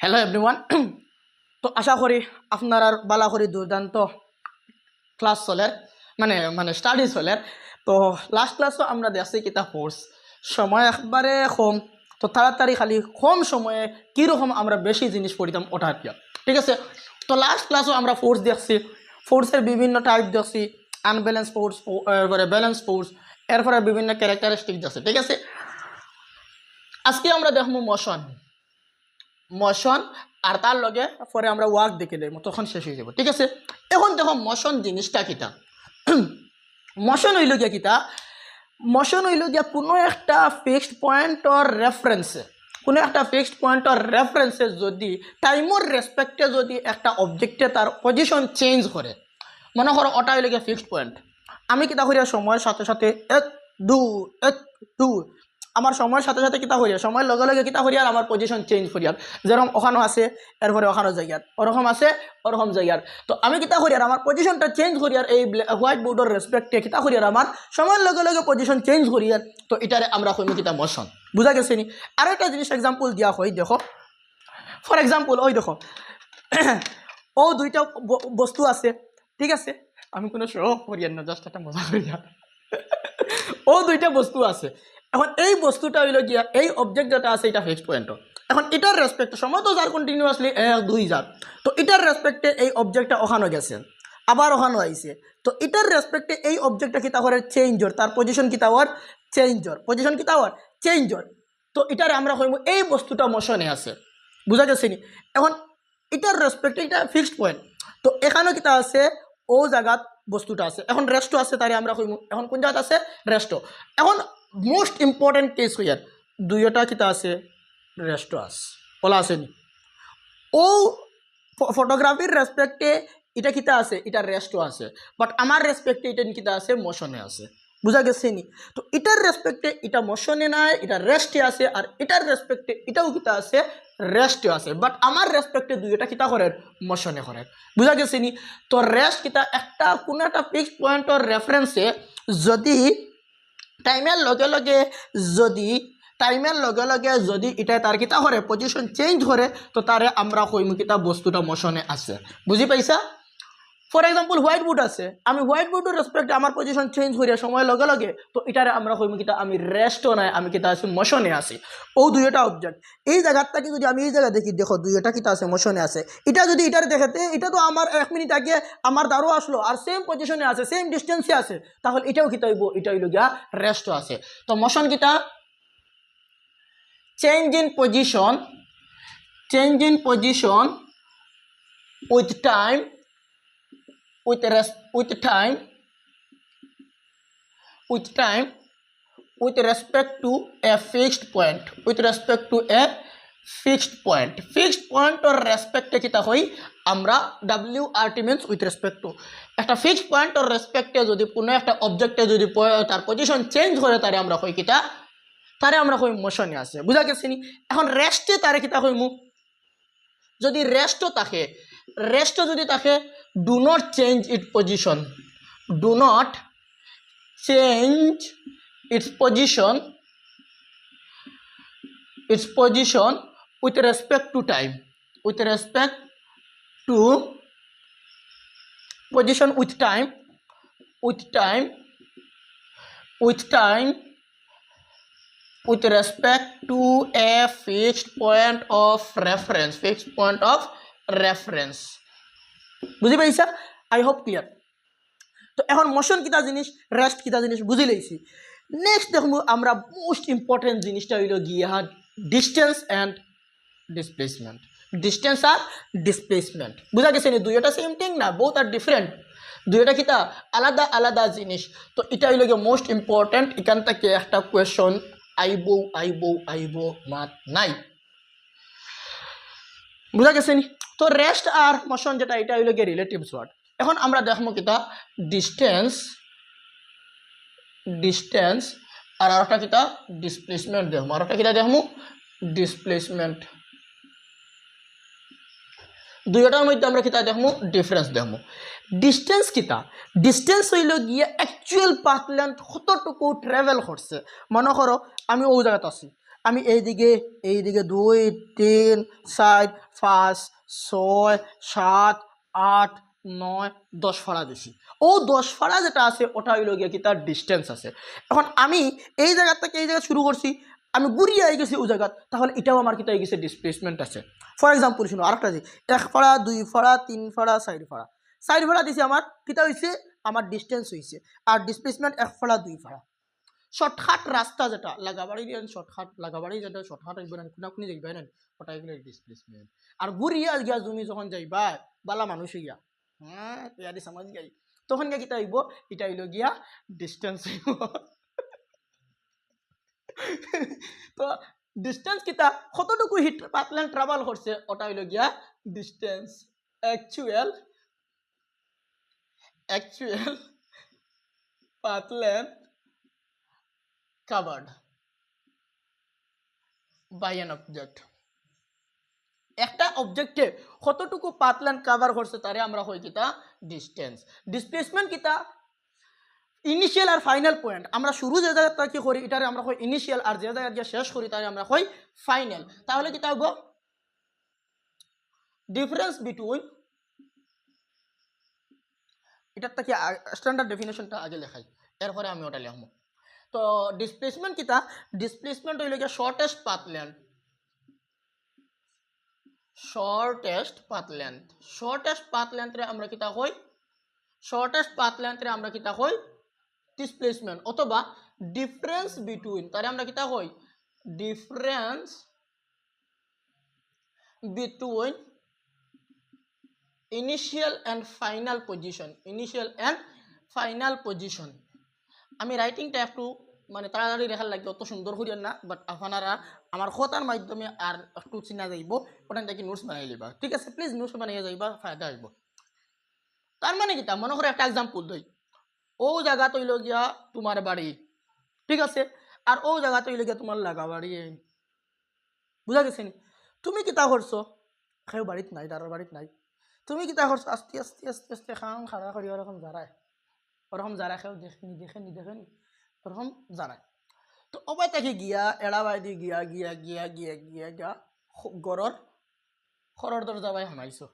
Hello everyone. তো আশা করি আপনার বালা করি দুর্দান্ত ক্লাস চলে মানে মানে স্টাডি চলে। তো লাস্ট ক্লাসও আমরা দেখছি কিতা ফোর্স সময় একবারে কম, তো তাড়াতাড়ি খালি কম সময়ে কীরকম আমরা বেশি জিনিস পড়িতাম ওটা আর কি। ঠিক আছে, তো লাস্ট ক্লাসও আমরা ফোর্স দেখছি, ফোর্সের বিভিন্ন টাইপ দেখছি, আনব্যালেন্স ফোর্স, এরপরে ব্যালেন্স ফোর্স, এরপরে বিভিন্ন ক্যারেক্টারিস্টিক আছে। ঠিক আছে, আজকে আমরা দেখবো মোশন মোশন আর তার লগে পরে আমরা ওয়ার্ক দেখে দেবো, তখন শেষ হয়ে যাব। ঠিক আছে, এখন দেখো মোশন জিনিসটা কিতা। মোশন হইল গিয়া কিতা, মোশন হইল গিয়া কোনো একটা ফিক্সড পয়েন্টর রেফারেন্সে, কোনো একটা ফিক্সড পয়েন্টর রেফারেন্সে যদি টাইমর রেসপেক্টে যদি একটা অবজেক্টে তার পজিশন চেঞ্জ করে, মনে করো ওটা হইল গিয়া ফিক্সড পয়েন্ট। আমি কিতা করিয়া সময়ের সাথে সাথে এক দু আমার সময়ের সাথে সাথে কিতা করিয়া সময়ের লগে লগে কিতা করিয়ার আমার পজিশন চেঞ্জ করিয়ার, যেরকম ওখানো আছে এরপরে ওখানো জায়গার, ওরকম আছে ওরকম জায়গার। তো আমি কিতা করিয়ার আমার পজিশনটা চেঞ্জ করিয়ার এই হোয়াইট বোর্ডের রেসপেক্টে কিতা করিয়ার আমার সময়ের লগে লগে পজিশন চেঞ্জ করিয়ার। তো এটারে আমরা কইমু কিতা মোশন। বুঝা গেছে নি? আর একটা জিনিস এক্সাম্পল দিয়া হয়, দেখো ফর এক্সাম্পল ওই দেখো ও দুইটা বস্তু আছে। ঠিক আছে, আমি কোনো শো করিয়ার না, জাস্ট একটা মজা করিয়া। ও দুইটা বস্তু আছে, এখন এই বস্তুটা হইল গিয়া এই অবজেক্ট যেটা আছে এটা ফিক্সড পয়েন্ট। এখন এটার রেসপেক্টে সময় তো যার কন্টিনিউয়াসলি 1 2 যার, তো এটার রেসপেক্টে এই অবজেক্টটা ওখানো গেছে, আবার ওখানো আইছে, তো এটার রেসপেক্টে এই অবজেক্টটা কিতা করে চেঞ্জর, তার পজিশন কিতা হওয়ার চেঞ্জর, পজিশন কিতা হওয়ার চেঞ্জর। তো এটারে আমরা কইব এই বস্তুটা মোশনে আছে। বুঝা গেছে নি? এখন এটার রেসপেক্টে এটা ফিক্সড পয়েন্ট, তো এখানেও কিতা আছে ও জায়গাত বস্তুটা আছে, এখন রেস্টও আছে, তারে আমরা কইব এখন কোন জায়গাত আছে রেস্টও। এখন মোস্ট ইম্পর্টেন্ট কেস হইয়ার দুইটা কিতা আছে রেস্টও আছে, বলা আসেনি ও ফটোগ্রাফির রেসপেক্টে এটা কিতা আছে এটা রেস্টও আছে, বাট আমার রেসপেক্টে এটা কিতা আছে মোশনে আছে। বুঝা গেছে নি? তো এটার রেসপেক্টে এটা মোশনে নাই, এটা রেস্টে আছে, আর এটার রেসপেক্টে এটাও কিতা আছে রেস্টে আছে, বাট আমার রেসপেক্টে দুইটা কিতা করেন মোশনে করেন। বুঝা গেছে নি? তো রেস্ট কিতা একটা কোনো একটা ফিক্সড পয়েন্টর রেফারেন্সে যদি টাইমের লগে লগে যদি যদি এটা তার কিতা করে পজিশন চেঞ্জ করে, তো তারে আমরা কইমু কিতা বস্তুটা মোশনে আছে। বুঝি পাইছা? ফর এক্সাম্পল হোয়াইট বোর্ড আছে, আমি হোয়াইট বোর্ডের রেসপেক্টে আমার পজিশন চেঞ্জ করিয়া সময় লগে লগে, তো এটারে আমরা কইমু কিতা আমি রেস্টও নাই, আমি কিতা আছি মোশনে আছি। ও দুইটা অবজেক্ট এই জায়গাটাকে যদি আমি এই জায়গা দেখি, দেখো দুইটা কিতা আছে মোশনে আছে, এটা যদি এটারে দেখাতে এটা তো আমার 1 মিনিট আগে আমার দ্বারও আসলো আর সেম পজিশনে আছে, সেম ডিস্টেন্সে আছে, তাহলে এটাও কিতা হইব এটা হইল গিয়া রেস্টও আছে। তো মোশন কিতা change in position with time with respect to a fixed point, fixed point or respect কিতা হই আমরা WRT means with respect to একটা ফিক্সড পয়েন্ট or রেসপেক্টে যদি কোনো একটা অবজেক্টে যদি তার পজিশন চেঞ্জ করে, তারে আমরা কই কিতা, তারে আমরা কই মোশনে আছে। বুঝা গেছে নি? এখন রেস্টে তারে কিতা কইমু, যদি রেস্টও থাকে, যদি থাকে do not change it's position, its position with respect to time, position with time with respect to a fixed point of reference. বুঝি পাইছা? I hope clear. তো এখন মোশন কিতা জিনিস, রেস্ট কিতা জিনিস বুঝি লইছি। নেক্সট দেখবো আমরা মোস্ট ইম্পর্টেন্ট জিনিসটা হইল গিয়া ডিস্টেন্স অ্যান্ড ডিসপ্লেসমেন্ট। বুঝা গেছে নি? দুইটা সেম থিং না, বোথ আর ডিফারেন্ট, দুইটা কিতা আলাদা আলাদা জিনিস। তো এটা হইল গিয়ে মোস্ট ইম্পর্টেন্ট, এখান থেকে একটা কোয়েশন আইব মাত নাই। বুঝা গেছে নি? তো রেস্ট আর মোশন যেটা এটা হইল গিয়ে রিলেটিভস ওয়ার্ড। এখন আমরা দেখবো কিতা ডিস্টেন্স আর আরেকটা কিতা ডিসপ্লেসমেন্ট দেখবো, আরেকটা কিতা দেখবো ডিসপ্লেসমেন্ট। দুইটার মধ্যে আমরা কিতা দেখবো ডিফারেন্স দেখবো। ডিস্টেন্স কিতা, ডিস্টেন্স হইল গিয়ে অ্যাকচুয়াল পাথ লেন্থ কতটুকু ট্রাভেল করছে। মনে করো আমি ও জায়গাতে আছি, আমি এইদিকে 2 3 4 5 6 7 8 9 10 ফাড়া দিছি। ও 10 ফাড়া যেটা আছে ওটা হইল গিয়া কি তার ডিস্টেন্স আছে। এখন আমি এই জায়গা থেকে এই জায়গা শুরু করছি, আমি ঘুরিয়ে আই গেছি ওই জায়গা, তাহলে এটাও আমার কিতা হয়ে গেছে ডিসপ্লেসমেন্ট আছে। ফর এক্সাম্পল শুনো আরেকটা যে 1 ফাড়া 2 ফাড়া 3 ফাড়া 4 ফাড়া 4 ফাড়া দিছি, আমার কিতা হয়েছে আমার ডিস্টেন্স হয়েছে, আর ডিসপ্লেসমেন্ট 1 ফাড়া 2 ফাড়া। শর্টকাট রাস্তা যেটা লাগাবাড়ি দিয়ে শর্টকাট লাগাবাড়ি যেটা শর্টকাট হইব না কোনা কোনি যাইবা না ওটা এগুলো ডিসপ্লেসমেন্ট। আর ঘুরিয়া গিয়া তুমি যখন যাইবা বালা মানুষ গিয়া হ্যাঁ ইয়াদি সমাজ গাই তখন গিয়া কিতা হইব, এটা হইল গিয়া ডিস্টেন্স হইব। তো ডিস্টেন্স কিতা কতটুকু হিট পাতলেন ট্রাভেল করছে ওটা হইল গিয়া distance. Actual path length covered by an object। একটা অবজেক্টে কতটুকু পাতলেন কভার করছে তারে আমরা কই কিতা ডিস্টেন্স। ডিসপ্লেসমেন্ট কিতা ইনিশিয়াল আর ফাইনাল পয়েন্ট, আমরা শুরু যে জায়গা থেকে করি এটারে আমরা কই ইনিশিয়াল, আর যে জায়গা গিয়ে শেষ করি তারে আমরা কই ফাইনাল। তাহলে কিতা হইব ডিফারেন্স বিটুইন, এটার থেকে স্ট্যান্ডার্ড ডেফিনেশনটা আগে লেখাই এরপরে আমি ওটা লিখব। তো ডিসপ্লেসমেন্ট কিতা, ডিসপ্লেসমেন্ট হইল গিয়া shortest path length, shortest path length. Shortest path লেন্থরে আমরা কিতা কই, শর্টেস্ট পাথ লেন্থরে আমরা কিতা কই ডিসপ্লেসমেন্ট, অথবা ডিফারেন্স বিটুইন তারে আমরা কিতা কই difference between initial and final position, initial and final position. আমি রাইটিংটা একটু মানে তাড়াতাড়ি লেখার লাগবে, অত সুন্দর করিয়া না, বাট আপনারা আমার কথার মাধ্যমে আর একটু চিনা যাইব, ওটা দেখি নোটস বানাই লিবা, ঠিক আছে? প্লিজ নোটস বানাইয়া যাইবা, ফায়দা হইব। তার মানে কিতা মনে করে একটা এক্সাম্পল দই, ও জায়গা তৈল গিয়া তোমার বাড়ি, ঠিক আছে, আর ও জায়গা তৈল গিয়া তোমার লাগা বাড়ি, বুঝা গেছে নি? তুমি কিতা করছো, কেউ বাড়িত নাই, তার বাড়িত নাই, তুমি কিতা করছো আস্তে আস্তে আস্তে আস্তে খান খাড়া করি ওরকম যারায়, ওরকম যারা কেউ দেখেন ওরকম যারায়। তো অবাই তাকে গিয়া এড়াবাই দিয়ে গিয়া গিয়া গিয়া গিয়া গিয়া গিয়া গড়র খরর দরজা বাই হামাইছো,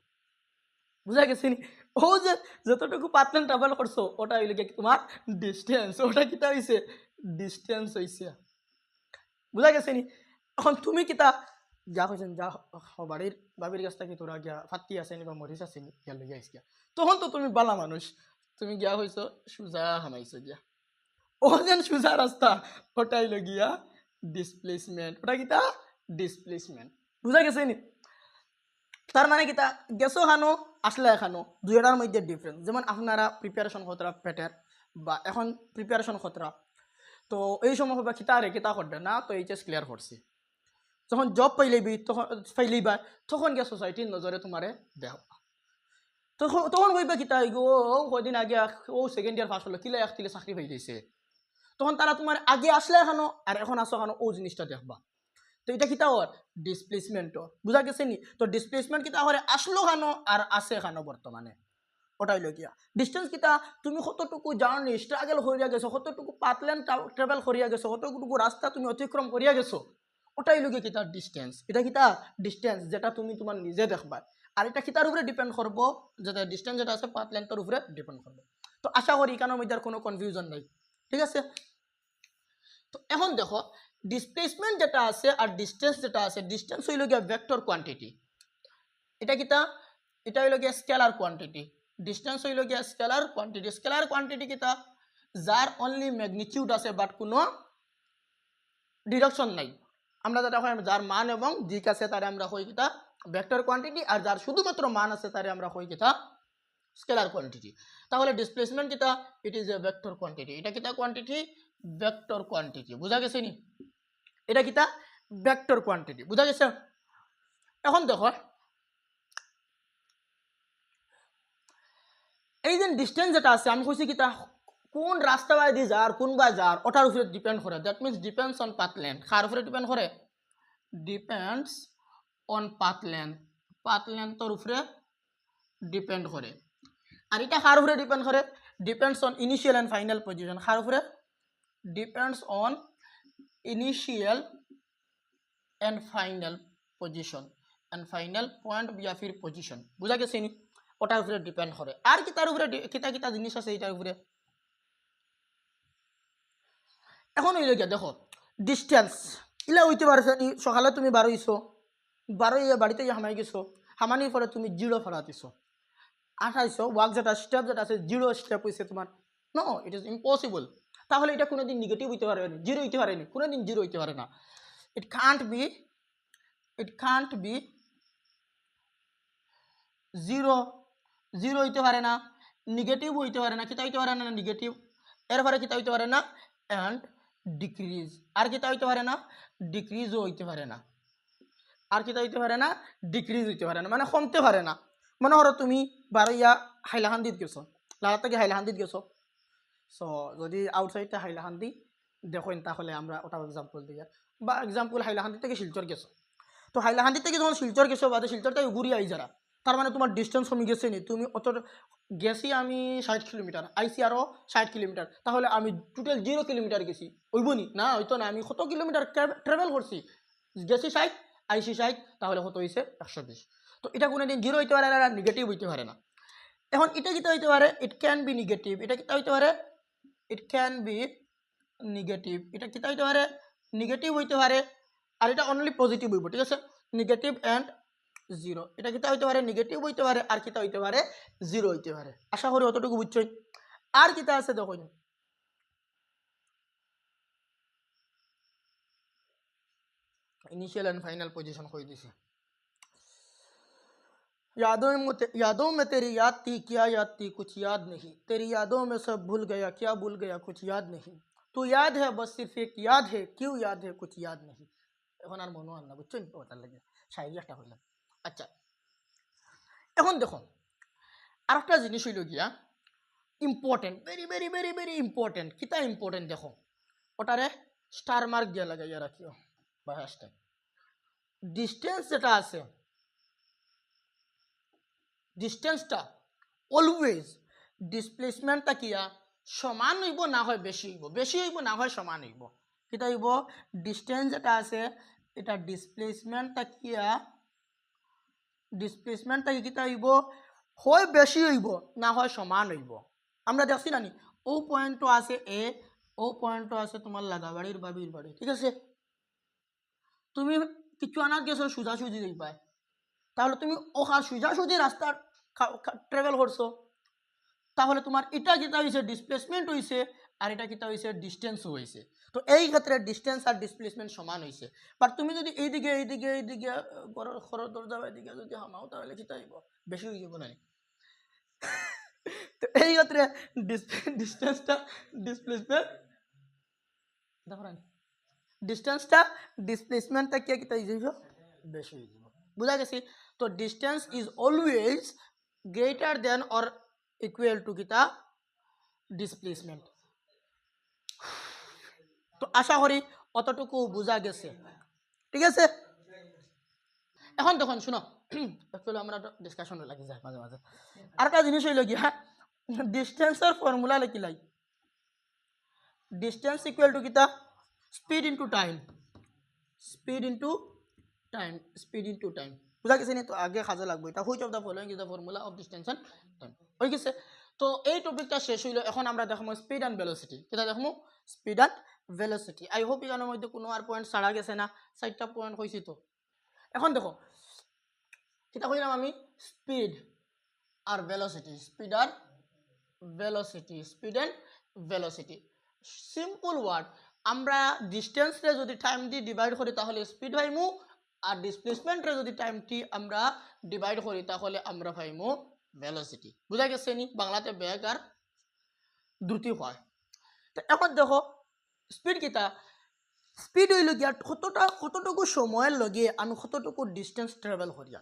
বুঝা গেছে নি? ও যে যতটুকু পাতলেন ট্রাভেল করছো ওটা হইলে কি তোমার ডিস্টেন্স, ওটা কিতা হইছে ডিস্টেন্স হইছে, বুঝা গেছে নি? এখন তুমি কিতা যা কইছেন যা বাড়ির বাবির কাছ থেকে তোরা গিয়া ফাত্তি আছে নি বা মরিচ আছে নি গিয়া লইয়া আইস গিয়া, তখন তো তুমি বালা মানুষ, তুমি গিয়া হইছো সুজা হামাইছো গিয়া, ও যেন সুজা রাস্তা ওটা হইল গিয়া ডিসপ্লেসমেন্ট, ওটা কিতা ডিসপ্লেসমেন্ট, বুঝা গেছে নি? তার মানে কিতা গেছো খানো আসলে খানো দুইটার মধ্যে ডিফারেন্স। যেমন আপনারা প্রিপারেশন খতরা পেটের বা এখন প্রিপারেশন খতরা, তো এই সময় বা কিতা রে কিতা করবে না, তো এইচএস ক্লিয়ার করছি, যখন জব পাইলেবি তখন পাইলেইবা তখন গিয়ে সোসাইটির নজরে তোমারে দেহ, তখন তখন কইবা কিতা গো কদিন আগে ও সেকেন্ড ইয়ার পাস হলো কিলা একটিলে চাকরি পাই দিয়েছে, তখন তারা তোমার আগে আসলে খানো আর এখন আসো খানো ও জিনিসটা দেখবা। তো এটা কিতা হর ডিসপ্লেসমেন্ট, বুঝা গেছে নি? তো ডিসপ্লেসমেন্ট কিতা হরে আসলো খানো আর আছে খানো বর্তমানে, ওটাই লইয়া ডিস্টেন্স কিতা তুমি কতটুকু জার্নি স্ট্রাগল করিয়া গেছো, কতটুকু পাতলেন ট্রাভেল করিয়া গেছো, কতটুকু রাস্তা তুমি অতিক্রম করিয়া গেছো, ওটাই লগে কিতা ডিস্টেন্স। এটা কিতা ডিস্টেন্স যেটা তুমি তোমার নিজে দেখবা, আর এটা কিতার উপরে ডিপেন্ড করবো, যেটা ডিস্টেন্স যেটা আছে পাথ লেন্থের উপরে ডিপেন্ড করবে। তো আশা করি এখানের মধ্যে আর কোনো কনফিউশন নাই, ঠিক আছে? তো এখন দেখো ডিসপ্লেসমেন্ট যেটা আছে আর ডিস্টেন্স যেটা আছে, ডিস্টেন্স হইল গিয়া ভেক্টর কোয়ান্টিটি, এটা কিতা এটা হইল গিয়া স্কেলার কোয়ান্টিটি, ডিস্টেন্স হইল গিয়া স্কেলার কোয়ান্টিটি। স্কেলার কোয়ান্টিটি কিতা যার অনলি ম্যাগনিটিউড আছে বাট কোনো ডিরেকশন নাই, আমরা যেটা হয় যার মান এবং দিক আছে তারে আমরা কই কিতা ভেক্টর কোয়ান্টিটি, আর যার শুধুমাত্র মান আছে তারে আমরা কই কিতা স্কেলার কোয়ান্টিটি। তাহলে ডিসপ্লেসমেন্ট কিতা it is a vector quantity, এটা কিতা কোয়ান্টিটি ভেক্টর কোয়ান্টিটি, বুঝা গেছে নি? এটা কিতা ভেক্টর কোয়ান্টিটি, বুঝা গেছে? এখন দেখো এই যে ডিস্টেন্স যেটা আছে আমি কইছি কিতা কোন রাস্তা বাই দি যার কোন বা যার ওটার উপরে ডিপেন্ড করে, that means depends on path length. কার উপরে ডিপেন্ড করে? Depends on path length, path লেন্থের উপরে ডিপেন্ড করে। আর এটা কার উপরে ডিপেন্ড করে? Depends on initial and final position. কার উপরে? Depends on initial and final position and final point বিয়া ফির পজিশন বুঝা গেছে নি ওটার উপরে ডিপেন্ড করে আর কি তার উপরে কিতা কিতা জিনিস আছে এটার উপরে এখন হইলে গিয়া দেখো ডিস্টেন্স ইলা হইতে পারছে নি সকালে তুমি বারোইছো বাড়িতে গিয়ে হামাই গেছো হামানির পরে তুমি জিরো ফেলাতিছো আঠাইছো ওয়ার্ক যেটা স্টেপ যেটা আছে জিরো স্টেপ হয়েছে তোমার নো ইট ইজ ইম্পসিবল তাহলে এটা কোনোদিন নেগেটিভ হইতে পারে না জিরো হইতে পারেনি কোনোদিন জিরো হইতে পারে না it can't be zero zero হইতে পারে না নেগেটিভ হইতে পারে না কিতা হইতে পারে না নেগেটিভ এরপরে কিতা হইতে পারে না অ্যান্ড ডিক্রিজ আর কিতা হইতে পারে না ডিক্রিজও হইতে পারে না আর কিতা হইতে পারে না ডিক্রিজ হইতে পারে না মানে কমতে পারে না মনে করো তুমি বারোইয়া হাইলাকান্দিত গেছো লালা থেকে হাইলাকান্দিত গেছো সো যদি আউটসাইডটা হাইলাকান্দি দেখেন তাহলে আমরা ওটা এক্সাম্পল দিই বা এক্সাম্পল হাইলাকান্দি থেকে শিলচর গেছো তো হাইলাকান্দি থেকে যখন শিলচর গেছো বা শিলচর থেকে ঘুরিয়ে আই যারা তার মানে তোমার ডিস্টেন্স কমে গেছে নি তুমি অত গেছি আমি 60 কিলোমিটার আইসি আরও 60 কিলোমিটার তাহলে আমি টোটাল 0 কিলোমিটার গেছি হইব নি না হইতো না আমি কত কিলোমিটার ট্রাভেল করছি গেছি 60 আইসি 60 তাহলে কত হয়েছে 120 তো এটা কোনো দিন জিরো হইতে পারে না নেগেটিভ হইতে পারে না এখন এটা কিতা হইতে পারে ইট ক্যান বি নেগেটিভ এটা কিতা হইতে পারে ইট ক্যান বি নেগেটিভ এটা কিতা হইতে পারে নেগেটিভ হইতে পারে আর এটা অনলি পজিটিভ হইব ঠিক আছে নেগেটিভ অ্যান্ড জিরো এটা কিতা হইতে পারে নেগেটিভ হইতে পারে আর কিতা হইতে পারে জিরো হইতে পারে আশা করি অতটুকু বুঝছই আর কিতা আছে দেখুন इनिशियल एंड फाइनल पोजीशन खोई दी यादों में तेरी याद थी क्या याद थी कुछ याद नहीं तेरी यादों में सब भूल गया क्या भूल गया कुछ याद नहीं तू याद है बस सिर्फ एक याद है क्यों याद है कुछ याद नहीं এখন আর মনে হয় না বুঝছেন ওটার লাগে শায়রি একটা হইলাম আচ্ছা এখন দেখো আরেকটা জিনিস হইল গিয়া important very very very very important কিতা ইম্পর্টেন্ট দেখো ওটারে স্টার মার্ক দিয়া লাগাইয়া রাখিও বা হ্যাশট্যাগ ডিস্টেন্স যেটা আছে ডিস্টেন্সটা অলওয়েজ ডিসপ্লেসমেন্টটা কিয়া সমান হইব না হয় বেশি হইব না হয় সমান হইব কিতা হইব ডিস্টেন্স যেটা আছে এটা ডিসপ্লেসমেন্টটা কিতা হইব হয় বেশি হইব না হয় সমান হইব আমরা দেখছি না নি ও পয়েন্টও আছে এ ও পয়েন্টও আছে তোমার লাগাবাড়ির বা বীর বাড়ি ঠিক আছে তুমি কিছু আনার গেছো সোজাসুজি দেখবা তাহলে তুমি ওখা সোজাসুজি রাস্তা ট্রাভেল করছো তাহলে তোমার এটা যেটা হয়েছে ডিসপ্লেসমেন্ট হয়েছে আর এটা কিতা হয়েছে ডিস্টেন্সও হয়েছে তো এই ক্ষেত্রে ডিস্টেন্স আর ডিসপ্লেসমেন্ট সমান হয়েছে বাট তুমি যদি এইদিকে ঘরের দরজা এদিকে যদি হামাও তাহলে কিতা হইব বেশি হয়ে যাব না তো এই ক্ষেত্রে ডিস্টেন্সটা ডিসপ্লেসমেন্টটা কিতা হয়ে যাব বেশি হয়ে যাব বুঝা গেছে তো distance is always greater than or equal to কিতা ডিসপ্লেসমেন্ট তো আশা করি অতটুকু বোঝা গেছে ঠিক আছে এখন দেখুন শুনো একচুয়ালি আমরা ডিসকাশনে লাগি যায় মাঝে মাঝে আরেকটা জিনিস হইল গিয়া ডিস্টেন্সের ফর্মুলা লিখিলাই ডিস্টেন্স ইকুয়াল টু কিতা স্পিড ইন্টু টাইম বুঝা গেছে নি তো আগে খাজা লাগবে এটা which of the following is the formula of distance and time হয়ে গেছে তো এই টপিকটা শেষ হইল এখন আমরা দেখবো স্পিড অ্যান্ড ভেলোসিটি এটা দেখবো speed and velocity I hope এখানের মধ্যে কোনো আর পয়েন্ট ছাড়া গেছে না 4টা পয়েন্ট হয়েছি তো এখন দেখো এটা কইলাম আমি স্পিড আর velocity speed and velocity simple word আমরা ডিস্টেন্সরে যদি টাইম দিয়ে ডিভাইড করি তাহলে স্পিড পাইমু আর ডিসপ্লেসমেন্টরে যদি টাইমটি আমরা ডিভাইড করি তাহলে আমরা পাইমু ভেলোসিটি বুঝা গেছে নি বাংলাতে বেগ আর দ্রুতি হয় তো এখন দেখো স্পিড কিতা স্পিড হইল গিয়া কতটুকু সময়ের লগে আমি কতটুকু ডিস্টেন্স ট্রাভেল করিয়া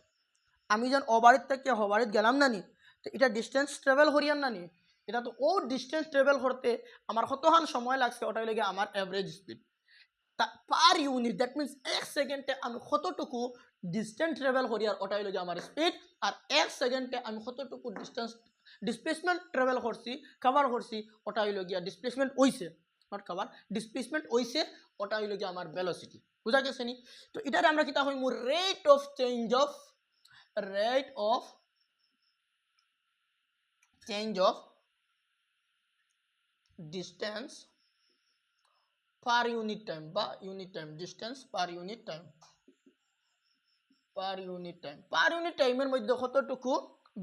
আমি যেন অবাড়ির থেকে হবাড়িত গেলাম না নি তো এটা ডিস্টেন্স ট্রাভেল করিয়ান না নি এটা তো ও ডিস্টেন্স ট্রাভেল করতে আমার কতক্ষণ সময় লাগছে ওটাই লাগে আমার অ্যাভারেজ স্পিড তা পার ইউনিট দ্যাট মিনস 1 সেকেন্ডে আমি কতটুকু ডিস্টেন্স ট্রাভেল করি আর ওটাই লাগে আমার স্পিড আর 1 সেকেন্ডে আমি কতটুকু ডিস্টেন্স ডিসপ্লেসমেন্ট ট্রাভেল করছি কভার করছি ওটাই লগিয়া ডিসপ্লেসমেন্ট হইছে নট কভার ডিসপ্লেসমেন্ট হইছে ওটা হইল কি আমার ভেলোসিটি বুঝা গেছে নি তো এটারে আমরা কিতা কইমু rate of change of distance per unit time বা unit time distance per unit টাইমের মধ্যে কতটুকু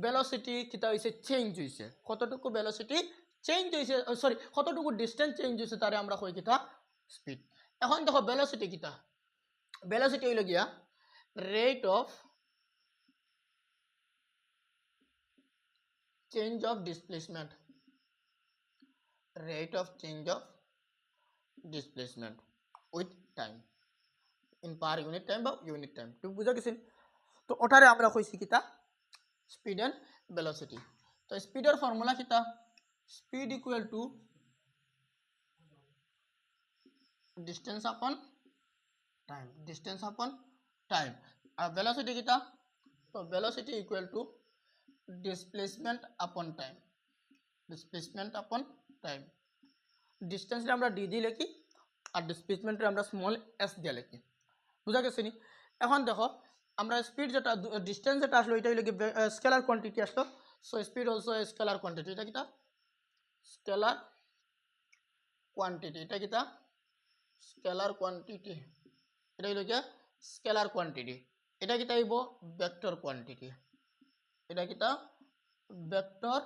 ভেলোসিটি কিতা হইছে চেঞ্জ হইছে কতটুকু ভেলোসিটি চেঞ্জ হইছে সরি কতটুকু ডিস্টেন্স চেঞ্জ হইছে তারে আমরা কই কিতা স্পিড এখন দেখো ভেলোসিটি কিতা ভেলোসিটি হইল গিয়া rate of change of displacement with time in per unit time বা ইউনিট টাইম তুমি বুঝা গেছেন তো ওটারে আমরা কইছি কিতা স্পিড এন্ড ভেলোসিটি তো স্পিডের ফর্মুলা কিতা speed equal to distance upon time আর ভেলোসিটি কিতা তো velocity equal to displacement upon time ডিস্টেন্সে আমরা ডি দিয়ে লিখি আর ডিসপ্লেসমেন্টে আমরা স্মল এস দিয়ে লিখি বুঝা গেছে নি এখন দেখো আমরা স্পিড যেটা ডিস্টেন্স যেটা আসলো এটা হইল কি স্কেলার কোয়ান্টিটি আসলো so speed also scalar quantity এটা কিটা স্কেলার কোয়ান্টিটি এটা কিটা স্কেলার কোয়ান্টিটি এটা হইল কি স্কেলার কোয়ান্টিটি এটা কিটা হইব ভেক্টর কোয়ান্টিটি এটা কিটা ভেক্টর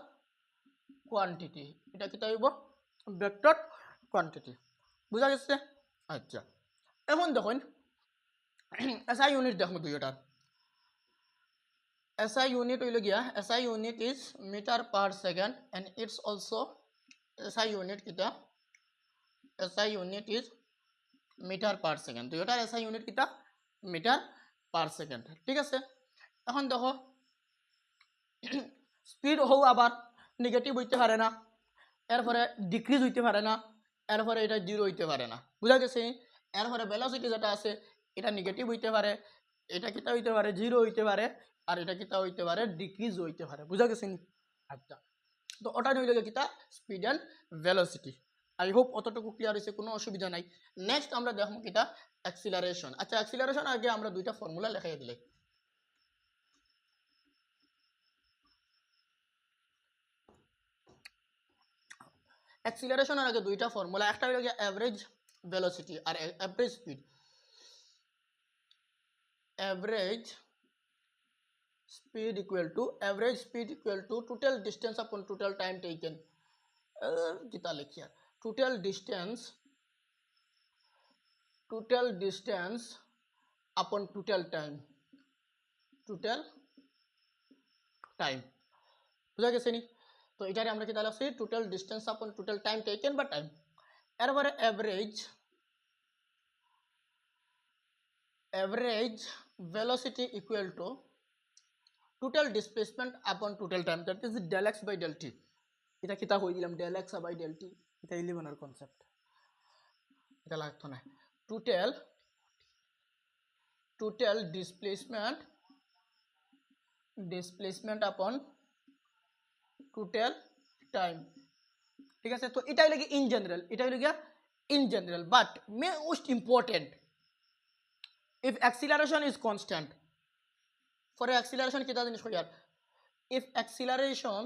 কোয়ান্টিটি এটা কিটা হইব ভেক্টর কোয়ান্টিটি বুঝা গেছে আচ্ছা এখন দেখুন এসআই ইউনিট দেখো দুইটার SI unit will gya SI unit is meter per second and it's also SI unit kita SI unit is meter per second তো এটার SI unit kita meter per second ঠিক আছে এখন দেখো স্পিড হও আবার নেগেটিভ হইতে পারে না এরপরে ডিক্রিজ হইতে পারে না এরপরে এটা জিরো হইতে পারে না বুঝা গেছে এরপরে ভেলোসিটি যেটা আছে এটা নেগেটিভ হইতে পারে এটা কিতা হইতে পারে জিরো হইতে পারে আর এটা কিতা হইতে পারে ডিক্রিজ হইতে পারে বুঝা গেছে নি আচ্ছা তো ওটা হইল কিতা speed and velocity I hope অতটুকু ক্লিয়ার হইছে কোনো অসুবিধা নাই নেক্সট আমরা দেখব কিতা অ্যাক্সিলারেশন আচ্ছা অ্যাক্সিলারেশন আগে আমরা দুইটা ফর্মুলা লেখাই দিলে অ্যাক্সিলারেশনের আগে দুইটা ফর্মুলা একটা হইল কি এভারেজ ভেলোসিটি আর average speed average speed equal to total distance upon total time taken kita likhiya total distance upon total time বুঝা গেছে নি তো এটারে আমরা কিতা লিখছি total distance upon total time taken বা টাইম এরপরে average velocity equal to total displacement upon total time that is del x by del t এটা কিতা কই দিলাম del x by del t এটা 11 এর কনসেপ্ট এটা লাগতো না total displacement upon total time ঠিক আছে তো এটা হইলো কি in general but most important if acceleration is constant for acceleration kita জিনিস কই আর if acceleration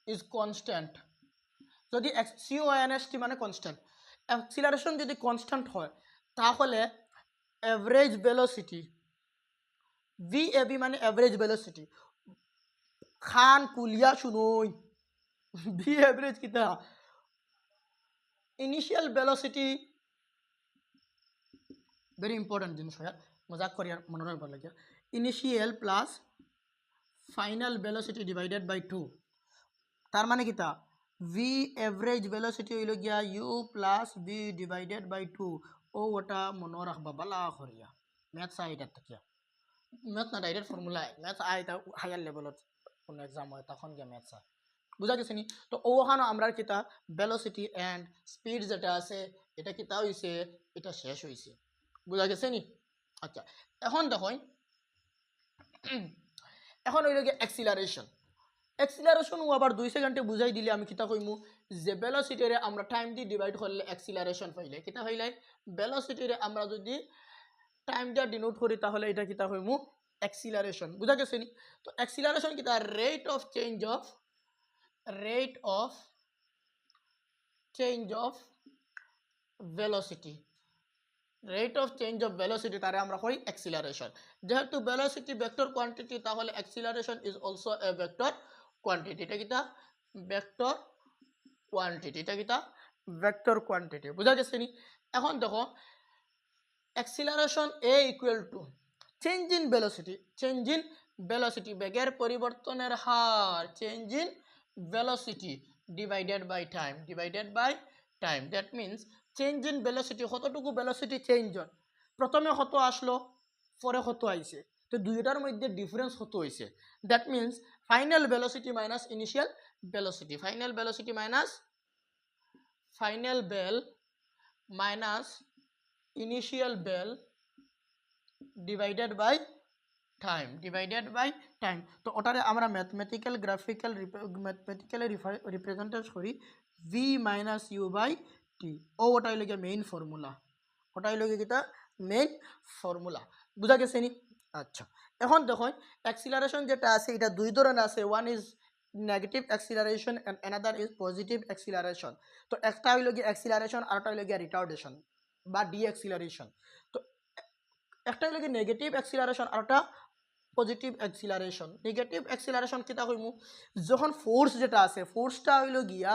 is constant যদি const মানে constant acceleration যদি constant হয় তাহলে average velocity vab মানে average velocity খান কুলিয়া শুনোই v average কিতা initial velocity very important জিনিস হয় মজাক করি আর মনে রাখবার লাগে initial plus final velocity divided by 2 তার মানে কিতা v average velocity হইল গিয়া u plus v divided by 2 ও ওটা মনে রাখবা বালা করিয়া ম্যাথস আইটা তাকিয়া ম্যাথ না ডাইরেক্ট ফর্মুলা ম্যাথস আইটা হায়ার লেভেলত কোন एग्जाम হয় তখন গিয়া ম্যাথস বুঝা গেছে নি তো ওখানে আমরা কিতা ভেলোসিটি এন্ড স্পিড যেটা আছে এটা কিতা হইছে এটা শেষ হইছে বুঝা গেছে নি আচ্ছা এখন দেখো এখন হইল কি অ্যাক্সিলারেশন এক্সিলারেশন আবার 2 সেকেন্ডে বুঝাই দিলে আমি কিতা কইমু যে ভেলোসিটিরে আমরা টাইম দিয়ে ডিভাইড করলে এক্সিলারেশন পাইলে কিতা পাইলাই ভেলোসিটিরে আমরা যদি টাইম দিয়ে ডিনোট করি তাহলে এটা কিতা কইমু এক্সিলারেশন বুঝা গেছে নি তো এক্সিলারেশন কিতা rate of change of velocity rate of change of velocity তারে আমরা কই এক্সিলারেশন যেহেতু ভেলোসিটি ভেক্টর কোয়ান্টিটি তাহলে acceleration is also a vector quantity এটা কিতা ভেক্টর কোয়ান্টিটি এটা কিতা ভেক্টর কোয়ান্টিটি বুঝা গেছে নি এখন দেখো acceleration A equal to change in velocity বেগের পরিবর্তনের হার change in velocity divided by time that means change in velocity কতটুকু ভেলোসিটি চেঞ্জ হয় প্রথমে কত আসলো পরে কত আইছে তো দুইটার মধ্যে ডিফারেন্স কত হয়েছে that means final velocity minus initial velocity final vel minus initial vel divided by time তো ওটারে আমরা ম্যাথমেটিক্যালি রিপ্রেজেন্টেশন করি V minus U by T ও ওটাই লগে মেইন ফর্মুলা বুঝা গেছে নি আচ্ছা এখন দেখো অ্যাক্সিলারেশন যেটা আছে এটা দুই ধরনের আছে one is negative acceleration and another is positive acceleration তো একটা হইল গিয়ে অ্যাক্সিলারেশন আর একটা হইল গিয়ে রিটার্ডেশন বা ডি অ্যাক্সিলারেশন তো একটা হইল গিয়ে নেগেটিভ অ্যাক্সিলারেশন আর একটা পজিটিভ অ্যাক্সিলারেশন নেগেটিভ অ্যাক্সিলারেশন কিতা কইমু যখন ফোর্স যেটা আছে ফোর্সটা হইল গিয়া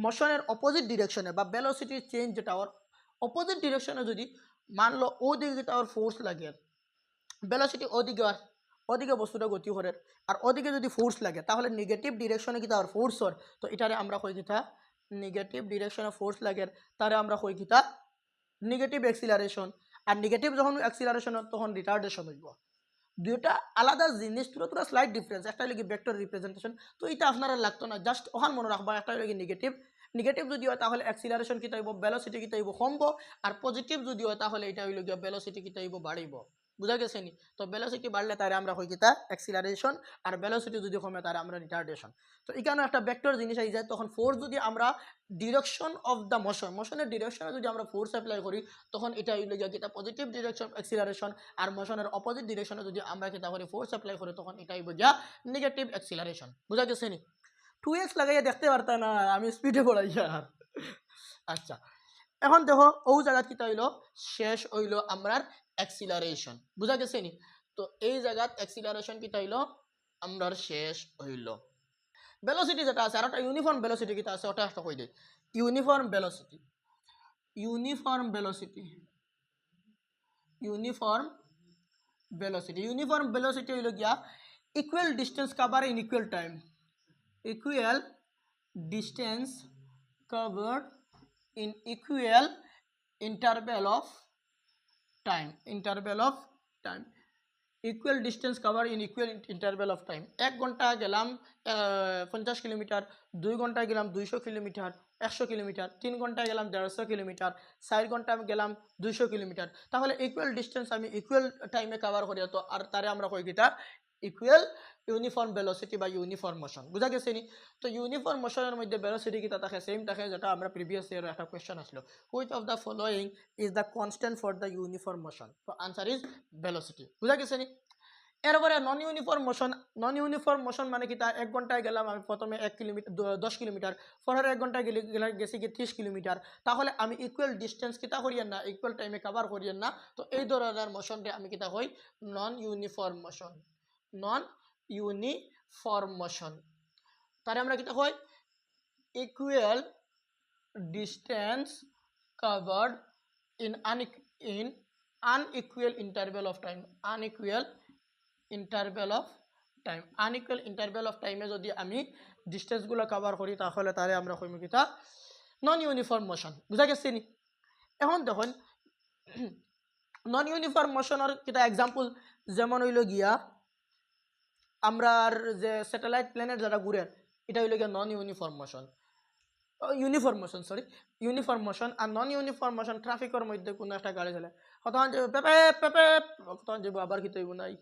মোশনের অপোজিট ডিরেকশনে বা ভেলোসিটির চেঞ্জ যেটা ওর অপোজিট ডিরেকশনে যদি মানলো ওদিকে তার ফোর্স লাগে ভেলোসিটি ওদিকে বস্তুটা গতি করে আর ওদিকে যদি ফোর্স লাগে তাহলে নেগেটিভ ডিরেকশনে কি তার ফোর্স হয় তো এটারে আমরা কই কিতা নেগেটিভ ডিরেকশনে ফোর্স লাগে তারে আমরা কই কিতা নেগেটিভ অ্যাক্সিলারেশন আর নেগেটিভ যখন অ্যাক্সিলারেশন তখন রিটার্ডেশন হইব দুইটা আলাদা জিনিস তোরা স্লাইড ডিফারেন্স একটা লাগে ভেক্টর রিপ্রেজেন্টেশন তো এটা আপনারা লাগতো না জাস্ট ওখান মনে রাখবা একটা লাগে নেগেটিভ যদি হয় তাহলে অ্যাক্সিলারেশন কিতা হইব ভেলোসিটি কিতা হইব কমব আর পজিটিভ যদি হয় তাহলে এটা হইল গিয়া ভেলোসিটি কিতা হইব বাড়িব বুঝা গেছে নি তো ভেলোসিটি বাড়লে তারে আমরা কই কিতা অ্যাক্সিলারেশন আর ভেলোসিটি যদি কমে তারে আমরা রিটার্ডেশন তো এখানে একটা ভেক্টর জিনিস আই যায় তখন ফোর্স যদি আমরা ডিরেকশন অফ দ্য মোশনের ডিরেকশনে যদি আমরা ফোর্স অ্যাপ্লাই করি তখন এটা হইল গিয়া কিতা পজিটিভ ডিরেকশন অ্যাক্সিলারেশন আর মোশনের অপোজিট ডিরেকশনে যদি আমরা কিতা করি ফোর্স অ্যাপ্লাই করি তখন এটা হইব গিয়া নেগেটিভ অ্যাক্সিলারেশন বুঝা গেছে নি 2x লাগাইয়া দেখতে পারতা না আমি স্পিডে পড়াই আর আচ্ছা এখন দেখো ও জায়গা কিতা হইলো শেষ হইলো আমরার অ্যাক্সিলারেশন বুঝা গেছে নি তো এই জায়গাত অ্যাক্সিলারেশন কিতা হইলো আমরার শেষ হইলো ভেলোসিটি যেটা আছে আর একটা ইউনিফর্ম ভেলোসিটি কিতা আছে ওটা একটা কই দেই ইউনিফর্ম ভেলোসিটি হইলো গিয়া equal distance cover in equal time equal distance covered in equal interval of time equal distance covered in equal interval of time 1 ঘন্টা গেলাম 50 কিলোমিটার 2 ঘন্টা গেলাম 200 কিলোমিটার 100 কিলোমিটার 3 ঘন্টা গেলাম 150 কিলোমিটার 4 ঘন্টা গেলাম 200 কিলোমিটার তাহলে ইকুয়াল ডিস্টেন্স আমি ইকুয়াল টাইমে কভার করি তো আর তারে আমরা কই কিতা ইকুয়াল ইউনিফর্ম ভেলোসিটি বা ইউনিফর্ম মোশন বুঝা গেছে নি তো ইউনিফর্ম মোশনের মধ্যে ভেলোসিটি কিতা থাকে সেম থাকে যেটা আমরা প্রিভিয়াস ইয়ার একটা কোশ্চেন আসলো which of the following is the constant for the uniform motion তো আনসার ইজ ভেলোসিটি বুঝা গেছে নি এরপরে নন ইউনিফর্ম মোশন মানে কিতা 1 ঘন্টায় গেলাম আমি প্রথমে 1 কিলোমিটার 10 কিলোমিটার পরের 1 ঘন্টায় গেছি কি 30 কিলোমিটার তাহলে আমি ইকুয়াল ডিস্টেন্স কিতা করিয়েন না ইকুয়াল টাইমে কভার করিয়েন না তো এই ধরনের মোশনকে আমি কিতা কই নন ইউনিফর্ম মোশন তারে আমরা কিতা কই equal distance covered in unequal interval of time unequal interval of time যদি আমি ডিস্টেন্সগুলো কভার করি তাহলে তারে আমরা কইম কিতা নন ইউনিফর্ম মোশন বুঝা গেছে নি এখন দেখুন নন ইউনিফর্ম মোশনের কিতা এক্সাম্পল যেমন হইল গিয়া আমরা যে স্যাটেলাইট প্ল্যানেট যারা ঘুরে এটা হইল গিয়া নন ইউনিফর্ম মোশন আর নন ইউনিফর্ম মোশন ট্রাফিকের মধ্যে কোনো একটা গাড়ি চলে কতক্ষণ যাবে পেপে পেপে কতক্ষণ যাবো আবার কি তৈব নাই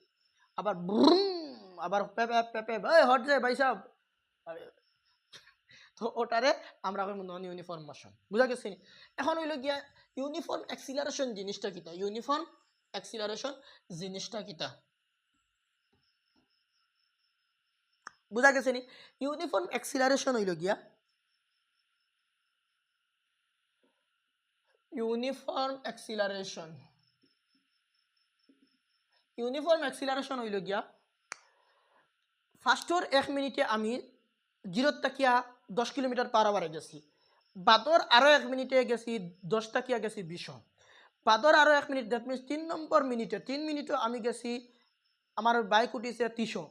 আবার ব্রুম আবার পেপে পেপে ভাই হট যায় ভাই সাহেব তো ওটারে আমরা নন ইউনিফর্ম মোশন, বুঝা গেছে নি? এখন হইল গিয়া ইউনিফর্ম অ্যাক্সিলারেশন জিনিসটা কিতা, ইউনিফর্ম অ্যাক্সিলারেশন জিনিসটা কিতা, বুঝা গেছে নি? ইউনিফর্ম অ্যাক্সিলারেশন হইল গিয়া ইউনিফর্ম অ্যাক্সিলারেশন, ইউনিফর্ম অ্যাক্সিলারেশন হইল গিয়া ফার্স্টর 1 মিনিটে আমি 0 তাকিয়া 10 কিলোমিটার পার আওয়ারে গেছি, বাদর আরও 1 মিনিটে গেছি 10 তাকিয়া গেছি 20, বাদর আরও 1 মিনিট, দ্যাট মিনস 3 নম্বর মিনিটে 3 মিনিটও আমি গেছি, আমার বাইক উঠিছে 30,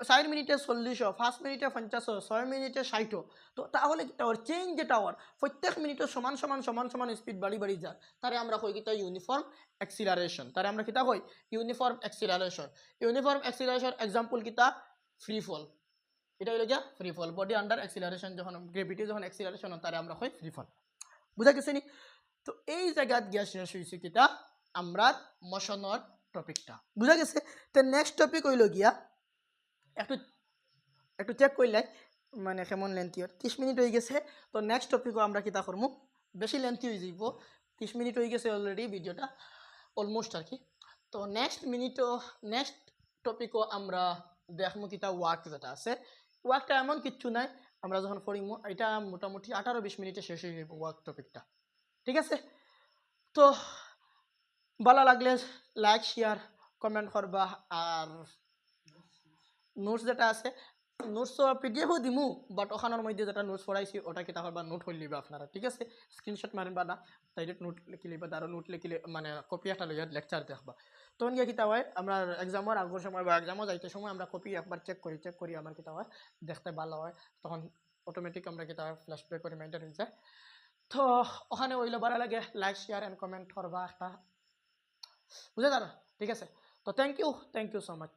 4 মিনিটে 40, 5 মিনিটে 50, 6 মিনিটে 60। তো তাহলে কি টাওয়ার চেঞ্জ, যে টাওয়ার প্রত্যেক মিনিটে সমান সমান সমান সমান স্পিড বাড়ি বাড়ি যায়, তারে আমরা কই কিতা ইউনিফর্ম অ্যাক্সিলারেশন, তারে আমরা কিতা কই uniform acceleration. Uniform acceleration example কিতা, ফ্রি ফল, এটা হইল গিয়া free fall, body under acceleration যখন গ্রেভিটি যখন অ্যাক্সিলারেশন হয় তারে আমরা কই ফ্রি ফল, বুঝা গেছে নি? তো এই জায়গাত গিয়া শেষ হয়েছে কিতা আমরা মোশনের টপিকটা, বুঝা গেছে? তো নেক্সট টপিক হইল গিয়া একটু একটু চেক করলাই মানে কেমন লেন্থি, 30 মিনিট হয়ে গেছে। তো নেক্সট টপিকও আমরা কিতা করবো, বেশি লেন্থি হয়ে যাব, 30 মিনিট হয়ে গেছে অলরেডি ভিডিওটা অলমোস্ট আর কি। তো নেক্সট টপিকও আমরা দেখবো কিতা ওয়ার্ক যেটা আছে, ওয়ার্কটা এমন কিচ্ছু নাই, আমরা যখন পড়িমো এটা মোটামুটি 18-20 মিনিটে শেষ হয়ে যাব ওয়ার্ক টপিকটা, ঠিক আছে? তো ভালো লাগলে লাইক শেয়ার কমেন্ট করবা, আর নোটস যেটা আছে নোটস পিডিএফও দিমু, বাট ওখানের মধ্যে যেটা নোটস পড়াইছি ওটা কিতা করবা নোট হয়ে লিবা আপনারা, ঠিক আছে? স্ক্রিনশট মারিবা না, ডাইরেক্ট নোট লিখে লিবা, আর নোট লিখিলে মানে কপি একটা লইয়া লেকচার দেখবা, তখন গিয়ে কিতা হয় আমরা এক্সামের আগের সময় বা এক্সামও যাইতে সময় আমরা কপি একবার চেক করি আমার কিতা হয় দেখতে ভালো হয়, তখন অটোমেটিক আমরা কিতা ফ্ল্যাশব্যাক করে রিমাইন্ডার হয়ে যায়। তো ওখানে ওইলে ভালো লাগে লাইক শেয়ার অ্যান্ড কমেন্ট করবা একটা, বুঝে তারা, ঠিক আছে? তো থ্যাংক ইউ সো মাচ।